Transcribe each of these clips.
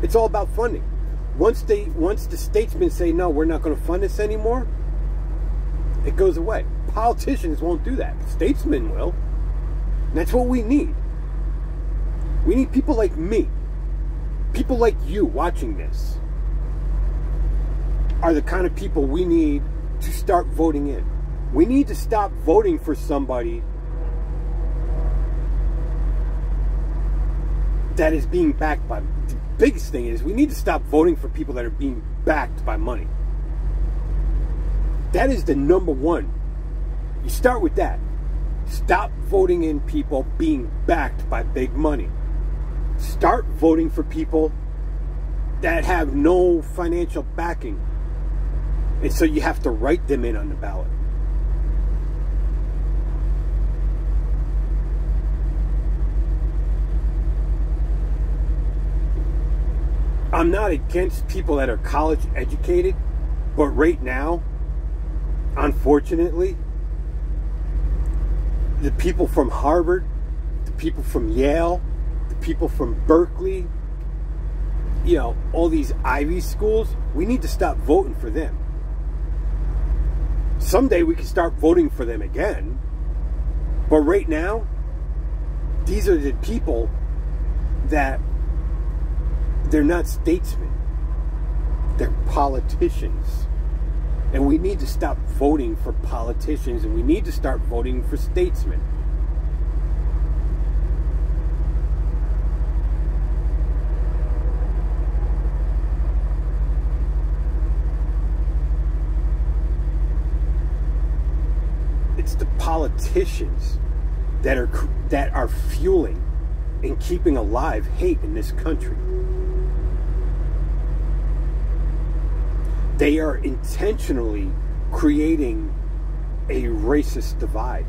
It's all about funding. Once the statesmen say, no, we're not going to fund this anymore, it goes away. Politicians won't do that. Statesmen will. And that's what we need. We need people like me. People like you watching this are the kind of people we need to start voting in. We need to stop voting for somebody that is being backed by... The biggest thing is we need to stop voting for people that are being backed by money. That is the number one. You start with that. Stop voting in people being backed by big money. Start voting for people that have no financial backing. And so you have to write them in on the ballot. I'm not against people that are college educated, but right now, unfortunately, the people from Harvard, the people from Yale, the people from Berkeley, you know, all these Ivy schools, we need to stop voting for them. Someday we can start voting for them again, but right now, these are the people that they're not statesmen. They're politicians. And we need to stop voting for politicians, and we need to start voting for statesmen. It's the politicians that are fueling and keeping alive hate in this country. They are intentionally creating a racist divide.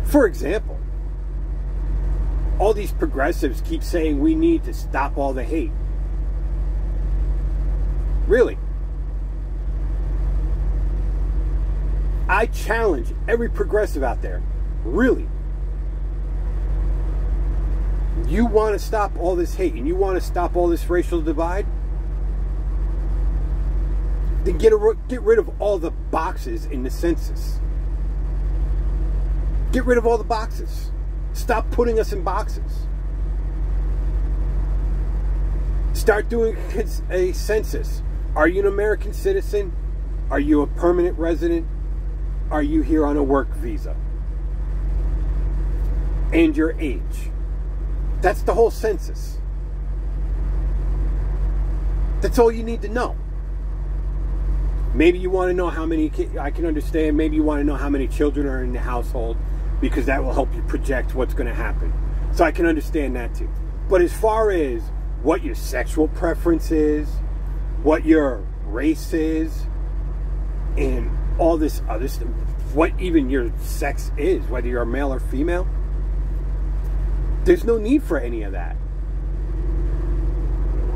For example, all these progressives keep saying we need to stop all the hate. Really? I challenge every progressive out there. Really? You want to stop all this hate and you want to stop all this racial divide? Then get rid of all the boxes in the census. Get rid of all the boxes. Stop putting us in boxes. Start doing a census. Are you an American citizen? Are you a permanent resident? Are you here on a work visa? And your age. That's the whole census. That's all you need to know. Maybe you want to know how many kids, I can understand, maybe you want to know how many children are in the household, because that will help you project what's going to happen. So I can understand that too. But as far as what your sexual preference is, what your race is, and all this other stuff, what even your sex is, whether you're male or female, there's no need for any of that.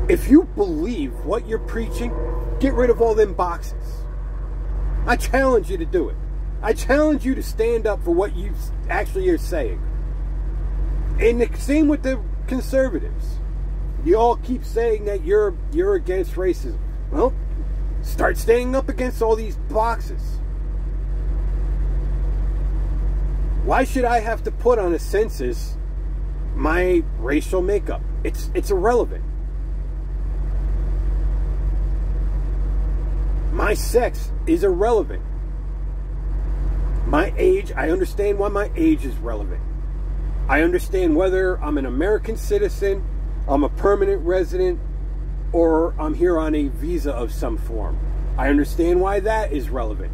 If you believe what you're preaching, get rid of all them boxes. I challenge you to do it. I challenge you to stand up for what you actually are saying. And the same with the conservatives. You all keep saying that you're against racism. Well, start standing up against all these boxes. Why should I have to put on a census my racial makeup? It's irrelevant. My sex is irrelevant. My age, I understand why my age is relevant. I understand whether I'm an American citizen, I'm a permanent resident, or I'm here on a visa of some form. I understand why that is relevant.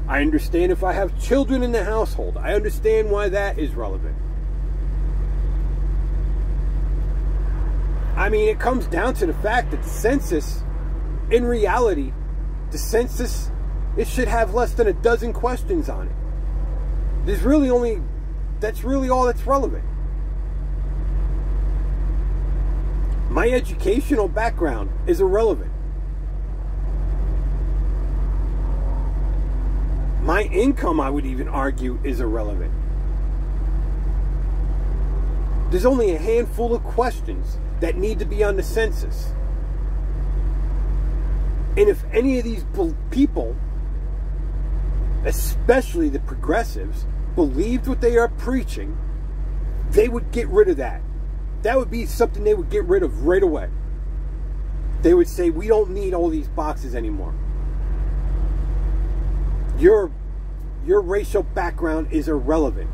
I understand if I have children in the household. I understand why that is relevant. I mean, it comes down to the fact that the census, in reality, the census, it should have less than a dozen questions on it. There's really only, that's really all that's relevant. My educational background is irrelevant. My income, I would even argue, is irrelevant. There's only a handful of questions that need to be on the census. And if any of these people, especially the progressives, believed what they are preaching, they would get rid of that. That would be something they would get rid of right away. They would say, we don't need all these boxes anymore. Your racial background is irrelevant.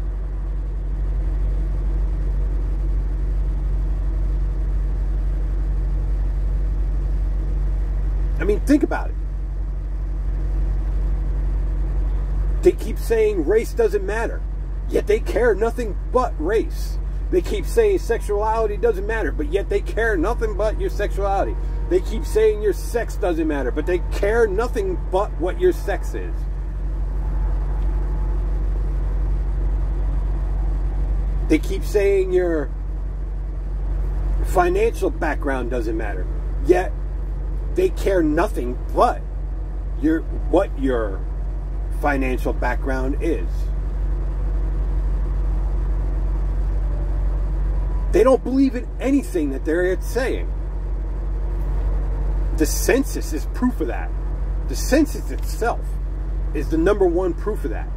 I mean, think about it. They keep saying race doesn't matter, yet they care nothing but race. They keep saying sexuality doesn't matter, but yet they care nothing but your sexuality. They keep saying your sex doesn't matter, but they care nothing but what your sex is. They keep saying your financial background doesn't matter, yet they care nothing but what your financial background is. They don't believe in anything that they're saying. The census is proof of that. The census itself is the #1 proof of that.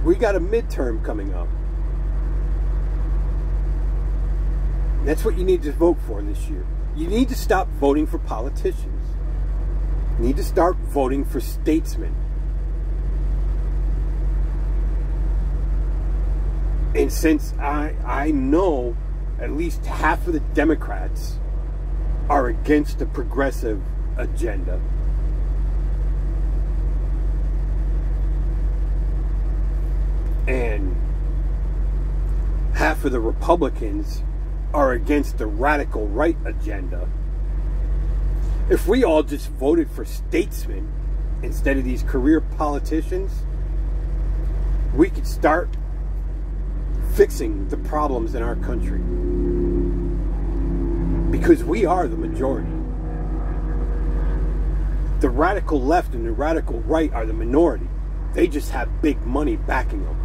We got a midterm coming up. That's what you need to vote for this year. You need to stop voting for politicians. You need to start voting for statesmen. And since I know at least half of the Democrats are against the progressive agenda, and half of the Republicans are against the radical right agenda, if we all just voted for statesmen instead of these career politicians, we could start fixing the problems in our country. Because we are the majority. The radical left and the radical right are the minority. They just have big money backing them.